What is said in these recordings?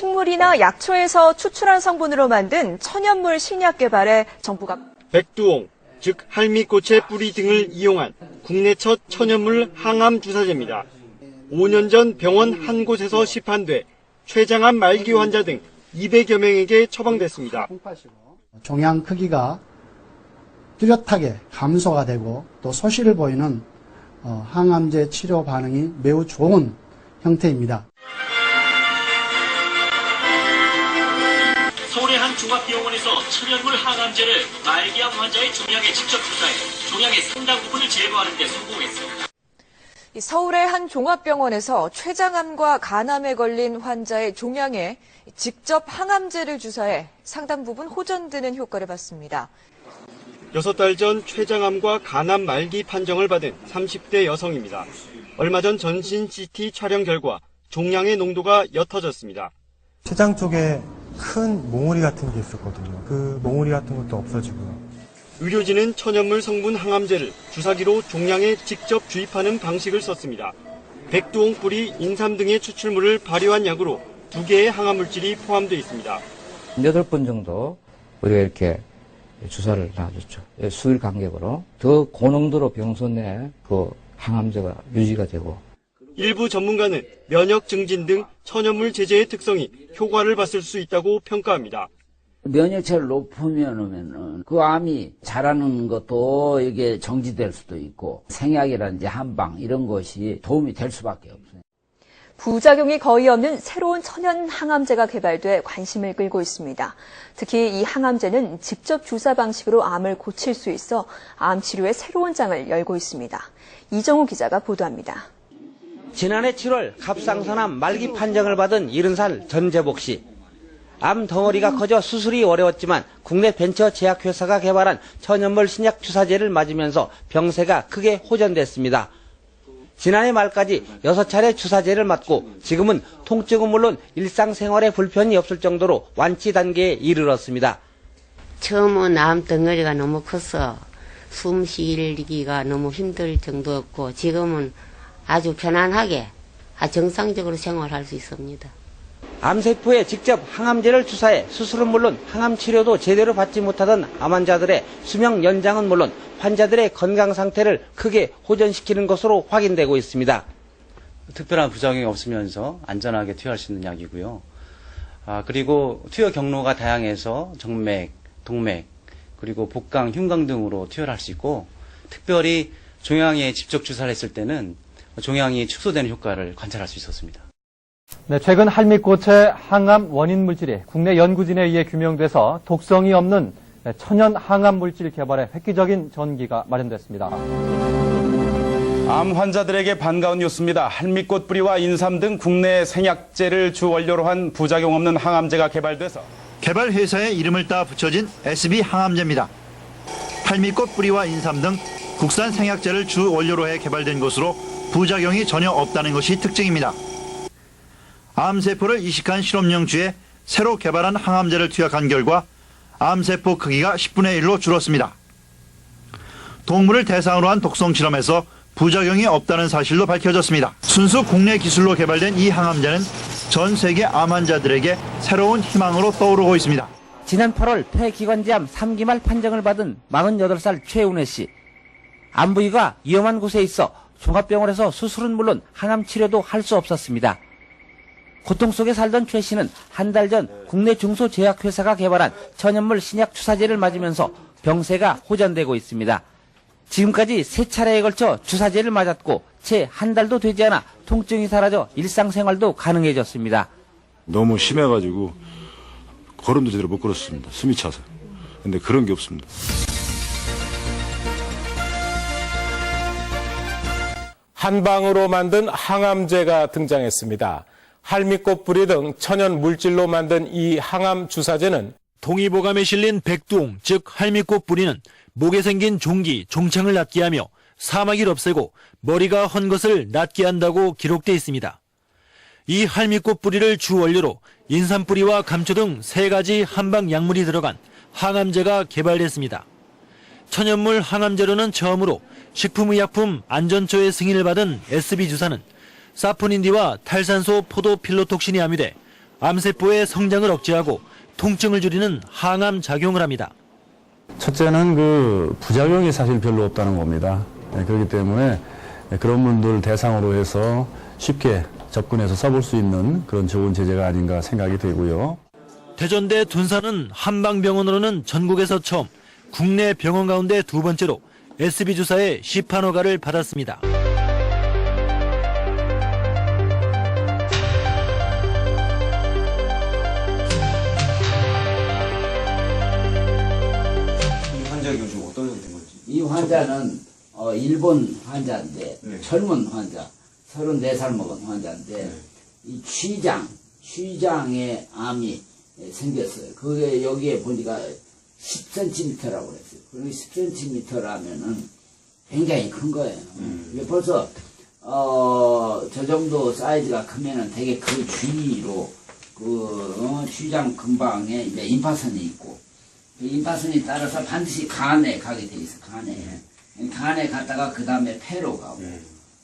식물이나 약초에서 추출한 성분으로 만든 천연물 신약 개발에 정부가 백두옹, 즉 할미꽃의 뿌리 등을 이용한 국내 첫 천연물 항암 주사제입니다. 5년 전 병원 한 곳에서 시판돼 췌장암 말기 환자 등 200여 명에게 처방됐습니다. 종양 크기가 뚜렷하게 감소가 되고 또 소실을 보이는 항암제 치료 반응이 매우 좋은 형태입니다. 서울의 한 종합병원에서 천연물 항암제를 말기암 환자의 종양에 직접 주사해 종양의 상당 부분을 제거하는 데 성공했습니다. 서울의 한 종합병원에서 췌장암과 간암에 걸린 환자의 종양에 직접 항암제를 주사해 상당 부분 호전되는 효과를 봤습니다. 6달 전 췌장암과 간암 말기 판정을 받은 30대 여성입니다. 얼마 전 전신 CT 촬영 결과 종양의 농도가 옅어졌습니다. 췌장 쪽에 큰 몽우리 같은 게 있었거든요. 그 몽우리 같은 것도 없어지고요. 의료진은 천연물 성분 항암제를 주사기로 종양에 직접 주입하는 방식을 썼습니다. 백두옹 뿌리, 인삼 등의 추출물을 발효한 약으로 2개의 항암물질이 포함되어 있습니다. 8번 정도 우리가 이렇게 주사를 놔줬죠. 수일 간격으로 더 고농도로 병소 내에 그 항암제가 유지가 되고. 일부 전문가는 면역 증진 등 천연물 제제의 특성이 효과를 봤을 수 있다고 평가합니다. 면역체를 높으면 그 암이 자라는 것도 이게 정지될 수도 있고 생약이라든지 한방 이런 것이 도움이 될 수밖에 없어요. 부작용이 거의 없는 새로운 천연 항암제가 개발돼 관심을 끌고 있습니다. 특히 이 항암제는 직접 주사 방식으로 암을 고칠 수 있어 암 치료의 새로운 장을 열고 있습니다. 이정우 기자가 보도합니다. 지난해 7월 갑상선암 말기 판정을 받은 70살 전재복 씨. 암 덩어리가 커져 수술이 어려웠지만 국내 벤처 제약회사가 개발한 천연물 신약 주사제를 맞으면서 병세가 크게 호전됐습니다. 지난해 말까지 6차례 주사제를 맞고 지금은 통증은 물론 일상생활에 불편이 없을 정도로 완치 단계에 이르렀습니다. 처음은 암 덩어리가 너무 커서 숨 쉬기가 너무 힘들 정도였고 지금은 아주 편안하게 정상적으로 생활할 수 있습니다. 암세포에 직접 항암제를 주사해 수술은 물론 항암 치료도 제대로 받지 못하던 암 환자들의 수명 연장은 물론 환자들의 건강 상태를 크게 호전시키는 것으로 확인되고 있습니다. 특별한 부작용이 없으면서 안전하게 투여할 수 있는 약이고요. 그리고 투여 경로가 다양해서 정맥, 동맥, 그리고 복강, 흉강 등으로 투여를 할 수 있고 특별히 종양에 직접 주사를 했을 때는 종양이 축소되는 효과를 관찰할 수 있었습니다. 네, 최근 할미꽃의 항암 원인 물질이 국내 연구진에 의해 규명돼서 독성이 없는 천연 항암 물질 개발에 획기적인 전기가 마련됐습니다. 암 환자들에게 반가운 뉴스입니다. 할미꽃 뿌리와 인삼 등 국내 생약제를 주 원료로 한 부작용 없는 항암제가 개발돼서 개발 회사의 이름을 따 붙여진 SB 항암제입니다. 할미꽃 뿌리와 인삼 등 국산 생약제를 주 원료로 해 개발된 것으로 부작용이 전혀 없다는 것이 특징입니다. 암세포를 이식한 실험용쥐에 새로 개발한 항암제를 투약한 결과 암세포 크기가 10분의 1로 줄었습니다. 동물을 대상으로 한 독성 실험에서 부작용이 없다는 사실도 밝혀졌습니다. 순수 국내 기술로 개발된 이 항암제는 전 세계 암 환자들에게 새로운 희망으로 떠오르고 있습니다. 지난 8월 폐기관지암 3기말 판정을 받은 48살 최운혜 씨. 암 부위가 위험한 곳에 있어 종합병원에서 수술은 물론 항암 치료도 할 수 없었습니다. 고통 속에 살던 최 씨는 한 달 전 국내 중소제약회사가 개발한 천연물 신약 주사제를 맞으면서 병세가 호전되고 있습니다. 지금까지 3차례에 걸쳐 주사제를 맞았고 채 한 달도 되지 않아 통증이 사라져 일상생활도 가능해졌습니다. 너무 심해가지고 걸음도 제대로 못 걸었습니다. 숨이 차서. 근데 그런 게 없습니다. 한방으로 만든 항암제가 등장했습니다. 할미꽃 뿌리 등 천연 물질로 만든 이 항암 주사제는 동의보감에 실린 백두옹, 즉 할미꽃 뿌리는 목에 생긴 종기, 종창을 낫게 하며 사마귀를 없애고 머리가 헌 것을 낫게 한다고 기록돼 있습니다. 이 할미꽃 뿌리를 주 원료로 인삼 뿌리와 감초 등 3가지 한방 약물이 들어간 항암제가 개발됐습니다. 천연물 항암제로는 처음으로 식품의약품 안전처의 승인을 받은 SB 주사는 사포닌디와 탈산소 포도필로톡신이 함유돼 암세포의 성장을 억제하고 통증을 줄이는 항암 작용을 합니다. 첫째는 그 부작용이 사실 별로 없다는 겁니다. 그렇기 때문에 그런 분들 대상으로 해서 쉽게 접근해서 써볼 수 있는 그런 좋은 제재가 아닌가 생각이 되고요. 대전대 둔산은 한방병원으로는 전국에서 처음, 국내 병원 가운데 두 번째로 SB 주사의 시판 허가를 받았습니다. 이 환자가 요즘 어떤 상태인 건지? 이 환자는 일본 환자인데 젊은 환자, 34살 먹은 환자인데 이 취장에 암이 생겼어요. 그게 여기에 보니까 10cm라고 그랬어요. 그리고 10cm라면은 굉장히 큰 거예요. 이게 벌써 저 정도 사이즈가 크면은 되게 그 주위로 취장 근방에 이제 임파선이 있고, 그 임파선이 따라서 반드시 간에 가게 돼 있어. 간에 갔다가 그 다음에 폐로 가고,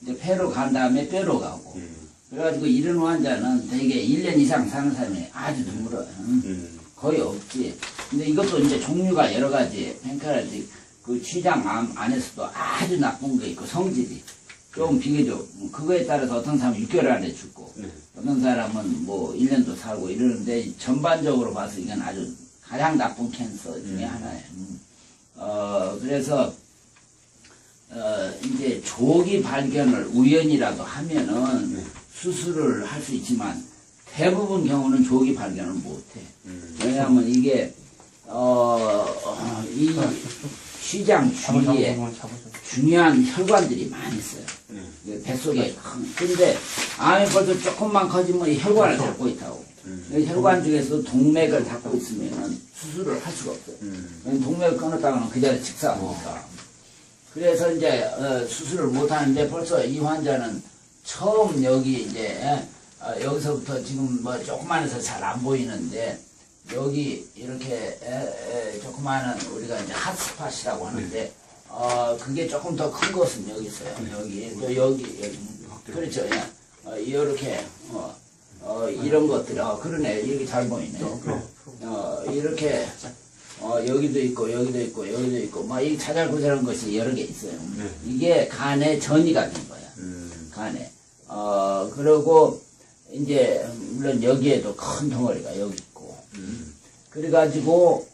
이제 폐로 간 다음에 뼈로 가고. 그래가지고 이런 환자는 되게 1년 이상 사는 사람이 아주 드물어요. 거의 없지. 근데 이것도 이제 종류가 여러 가지. 그러니까 그 취장암 안에서도 아주 나쁜 게 있고, 성질이 좀 비교적 그거에 따라서 어떤 사람은 6개월 안에 죽고, 어떤 사람은 뭐 1년도 살고 이러는데, 전반적으로 봐서 이건 아주 가장 나쁜 캔서 중에 하나예요. 그래서 이제 조기 발견을 우연이라도 하면은 수술을 할 수 있지만, 대부분 경우는 조기 발견을 못해. 왜냐하면 이게 이 취장 주위에 중요한 혈관들이 많이 있어요. 뱃속에 근데 암이 벌써 조금만 커지면 이 혈관을 닫고 있다고. 혈관 중에서도 동맥을 닫고 있으면 수술을 할 수가 없어요. 동맥을 끊었다가는 그 자리에 직사하니까. 그래서 이제 수술을 못 하는데, 벌써 이 환자는 처음 여기 이제 여기서부터 지금 뭐 조그만해서 잘 안 보이는데, 여기 이렇게 조그마한 우리가 이제 핫스팟이라고 하는데, 그게 조금 더 큰 것은 여기 있어요. 여기 또 여기 그렇죠. 이렇게 이런 것들이 그러네. 이렇게 잘 보이네. 이렇게 여기도 있고 여기도 있고 여기도 있고 막 이 자잘구잘한 것이 여러 개 있어요. 이게 간에 전이가 된 거야. 간에. 그리고 이제 물론 여기에도 큰 덩어리가 여기 있고. 그래가지고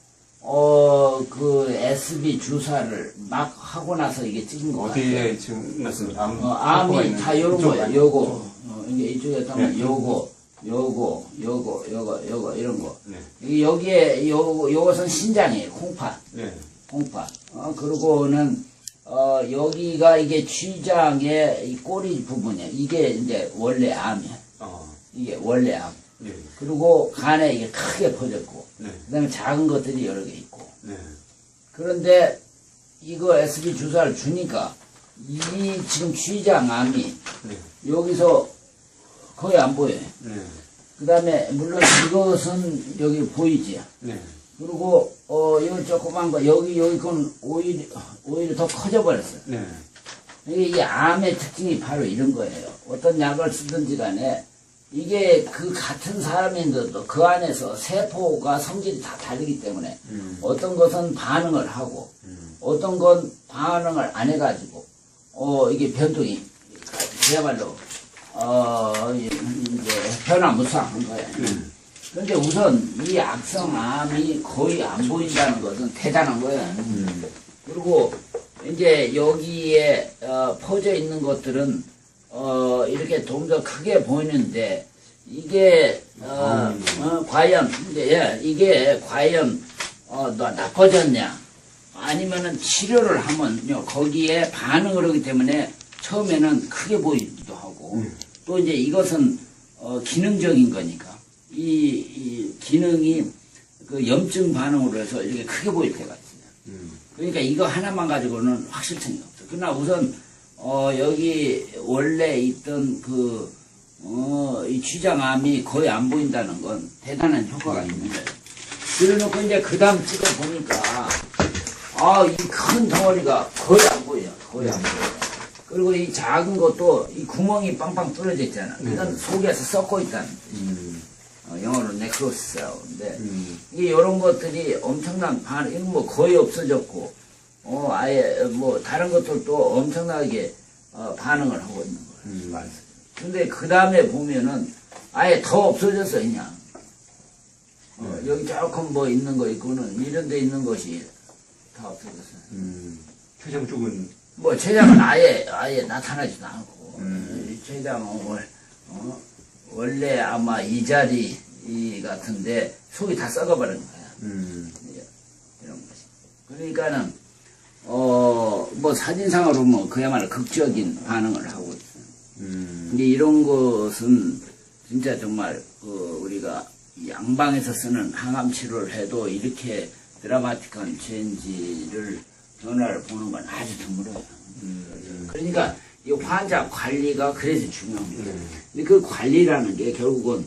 그 SB 주사를 막 하고 나서 이게 찍은 거 같아요. 어디에 지금 맞습니까? 암이 다 요런 거예요. 요거 이제 이쪽에 가면 요거 이런 거. 여기에 요것은 신장이에요. 콩팥. 콩팥. 그리고는 여기가 이게 쥐장의 이 꼬리 부분이야. 이게 이제 원래 암이야. 이게 원래 암. 그리고 간에 이게 크게 퍼졌고, 그다음에 작은 것들이 여러 개 있고. 그런데 이거 SB 주사를 주니까 이 지금 쥐장암이 여기서 거의 안 보여요. 그다음에 물론 이것은 여기 보이지. 그리고 이거 조그만 거 여기 건 오히려 더 커져 버렸어요. 이 암의 특징이 바로 이런 거예요. 어떤 약을 쓰든지 간에 이게 그 같은 사람인데도 그 안에서 세포가 성질이 다 다르기 때문에 어떤 것은 반응을 하고 어떤 건 반응을 안 해가지고 이게 변동이 그야말로 이제 변화무쌍한 거예요. 그런데 우선 이 악성암이 거의 안 보인다는 것은 대단한 거예요. 그리고 이제 여기에 퍼져 있는 것들은 이렇게 좀 더 크게 보이는데 이게 과연 이게 과연 나빠졌냐 아니면은 치료를 하면요 거기에 반응을 하기 때문에 처음에는 크게 보이기도 하고 또 이제 이것은 기능적인 거니까 이 기능이 그 염증 반응으로 해서 이렇게 크게 보일 때가 있어요. 그러니까 이거 하나만 가지고는 확실성이 없어. 그러나 우선 여기 원래 있던 이 쥐장암이 거의 안 보인다는 건 대단한 효과가 있는 거예요. 그래놓고 이제 그 다음 찍어보니까, 이 큰 덩어리가 거의 안 보여요. 거의 안 보여요. 그리고 이 작은 것도 이 구멍이 빵빵 뚫어져 있잖아. 이건 속에서 썩고 있다는 거지. 영어로 네크로시스라고인데 이게 이런 것들이 엄청난 이거 뭐 거의 없어졌고 아예 뭐 다른 것들도 엄청나게 반응을 하고 있는 거예요. 근데 그 다음에 보면은 아예 더 없어졌어 그냥. 여기 조금 뭐 있는 거 있고는 이런 데 있는 것이 다 없어졌어요. 췌장 쪽은 뭐 췌장은 아예 나타나지도 않고 췌장은 원래 아마 이 자리 같은데 속이 다 썩어버린 거야. 이런 것이. 그러니까는 뭐 사진상으로 뭐 그야말로 극적인 반응을 하고 있어요. 근데 이런 것은 진짜 정말 우리가 양방에서 쓰는 항암 치료를 해도 이렇게 드라마틱한 변화를 보는 건 아주 드물어요. 그러니까 이 환자 관리가 그래서 중요합니다. 근데 그 관리라는 게 결국은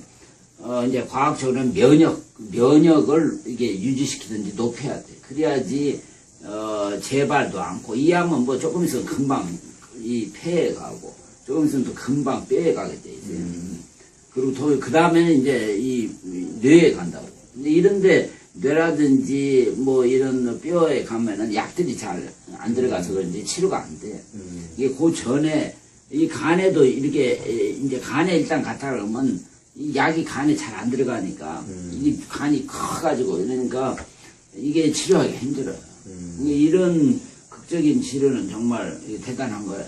이제 과학적으로는 면역을 이게 유지시키든지 높여야 돼. 그래야지 재발도 않고 이 암은 뭐 조금 있으면 금방 이 폐에 가고 조금 있으면 또 금방 뼈에 가게 돼 있어요. 그리고 그 다음에는 이제 이 뇌에 간다고. 근데 이런데 뇌라든지 뭐 이런 뼈에 가면은 약들이 잘 안 들어가서 그런지 치료가 안 돼. 이게 그 전에 이 간에도 이렇게 이제 간에 일단 갔다 그러면 이 약이 간에 잘 안 들어가니까 이 간이 커가지고 그러니까 이게 치료하기 힘들어요. 이런 극적인 치료는 정말 대단한 거예요.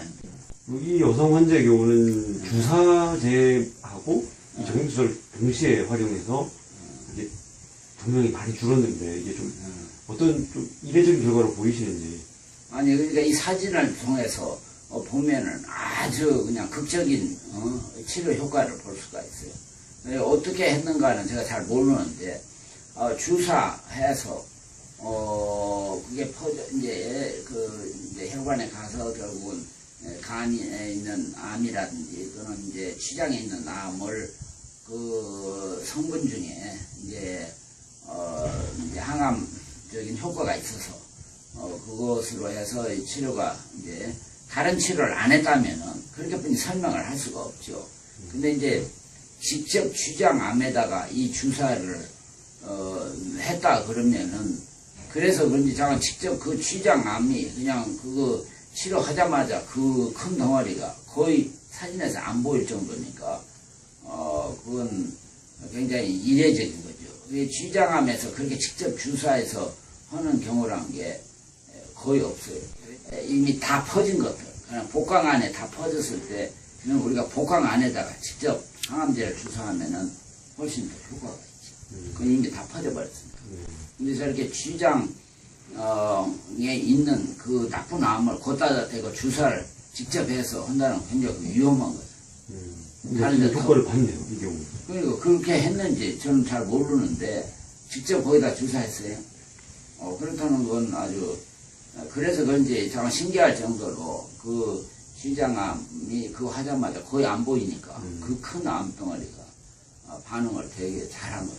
이 여성 환자의 경우는 주사제하고 이 정액주사를 동시에 활용해서 이제 분명히 많이 줄었는데 이게 좀 어떤 좀 이례적인 결과로 보이시는지. 아니 그러니까 이 사진을 통해서 보면은 아주 그냥 극적인 치료 효과를 볼 수가 있어요. 어떻게 했는가는 제가 잘 모르는데 주사해서 그게 이제 이제 혈관에 가서 결국은 간에 있는 암이라든지 또는 이제 췌장에 있는 암을 그 성분 중에 이제 항암적인 효과가 있어서 그것으로 해서 이 치료가 이제 다른 치료를 안 했다면은 그렇게뿐이 설명을 할 수가 없죠. 근데 이제 직접 췌장암에다가 이 주사를 했다 그러면은 그래서 그런지 제가 직접 그 췌장암이 그냥 그거 치료하자마자 그 큰 덩어리가 거의 사진에서 안 보일 정도니까 그건 굉장히 이례적인 거죠. 췌장암에서 그렇게 직접 주사해서 하는 경우란 게 거의 없어요. 이미 다 퍼진 것들, 그냥 복강 안에 다 퍼졌을 때 그냥 우리가 복강 안에다가 직접 항암제를 주사하면은 훨씬 더 효과가 있지. 그건 이미 다 퍼져버렸습니다. 근데 저렇게 췌장에 있는 그 나쁜 암을 걷다 대고 주사를 직접 해서 한다는 건 굉장히 위험한 거죠. 다른 데 효과를 봤네요, 이 경우. 그러니까 그렇게 했는지 저는 잘 모르는데 직접 거기다 주사했어요. 그렇다는 건 아주 그래서 그런지 정말 신기할 정도로 그 췌장암이 그거 하자마자 거의 안 보이니까 그 큰 암덩어리가 반응을 되게 잘한 거죠.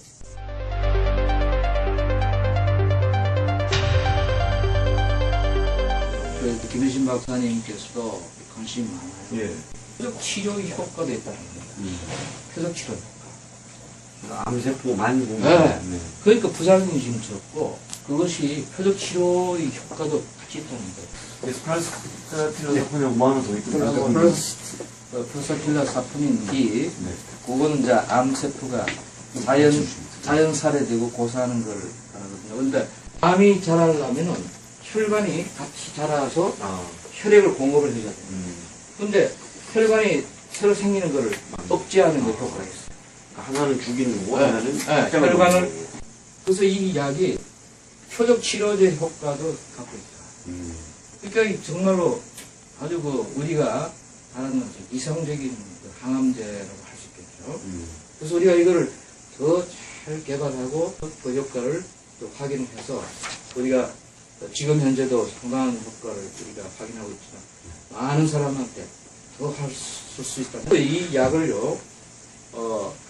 김혜신 박사님께서도 관심이 많아요. 예. 표적 치료의 효과도 있다는 겁니다. 표적 치료 효과. 암세포만 보면. 네. 그러니까 부작용이 지금 적고 그것이 표적 치료의 효과도 같이 있다는 거예요. 스프라스필라 사포닌하고 뭐 하나 더 있거든요. 프로스필라 사포닌이 그거는 이제 암세포가 자연 살해되고 고사하는 걸 말하거든요. 그런데 암이 자라려면은 혈관이 같이 자라서 혈액을 공급을 해줘야 돼요. 근데 혈관이 새로 생기는 거를 억제하는 데 효과가 있어요. 하나는 죽이는 거고 하나는 혈관을 그래서 이 약이 표적 치료제 효과도 갖고 있다. 그러니까 정말로 아주 우리가 말하는 이상적인 항암제라고 할 수 있겠죠. 그래서 우리가 이거를 더 잘 개발하고 그 효과를 또 확인해서 우리가 지금 현재도 상당한 효과를 우리가 확인하고 있지만 많은 사람한테 더 할 수 있다. 이 약을요,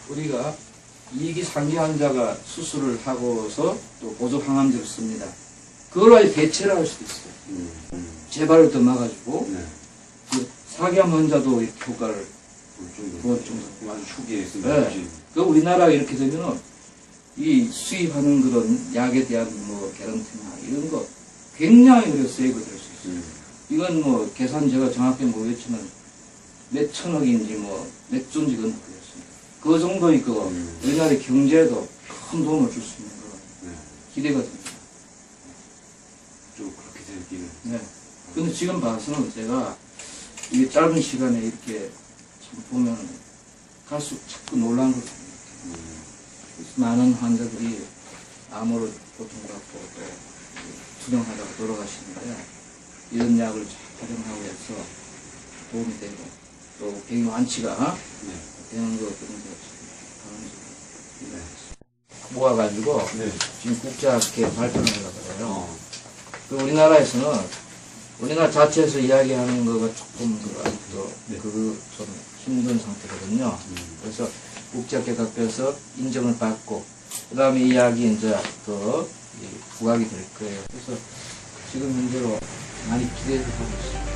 우리가 2기, 3기 환자가 수술을 하고서 또 보조 항암제를 씁니다. 그걸로 아예 대체를 할 수도 있어요. 재발을 더 막아주고, 4기암 환자도 효과를 볼 정도. 아주 초기에 쓴 네. 거지. 그 우리나라가 이렇게 되면은 이 수입하는 그런 약에 대한 뭐 개런티나 이런 거 굉장히 우리가 세이브 될 수 있어요. 이건 뭐 계산 제가 정확히 모르겠지만 몇 천억인지 뭐 몇 조인지 그건 모르겠습니다. 그 정도 있고 우리나라의 경제에도 큰 도움을 줄 수 있는 그런 기대가 됩니다. 좀 그렇게 되기는. 네. 근데 지금 봐서는 제가 이게 짧은 시간에 이렇게 참 보면 갈수록 자꾸 놀란 걸 봅니다. 많은 환자들이 암으로 고통받고 또 투병하다가 돌아가시는데 이런 약을 잘 활용하고 해서 도움이 되고 또 병이 완치가 되는 것 그런 게 모아가지고 지금 국제학회 발표를 하려고 해요. 그 우리나라에서는 우리나라 자체에서 이야기하는 거가 조금 좀 힘든 상태거든요. 그래서 국제학회 각별에서 인정을 받고 그 다음에 이 약이 이제 더 부각이 될 거예요. 그래서 지금 현재로 많이 기대를 하고 있습니다.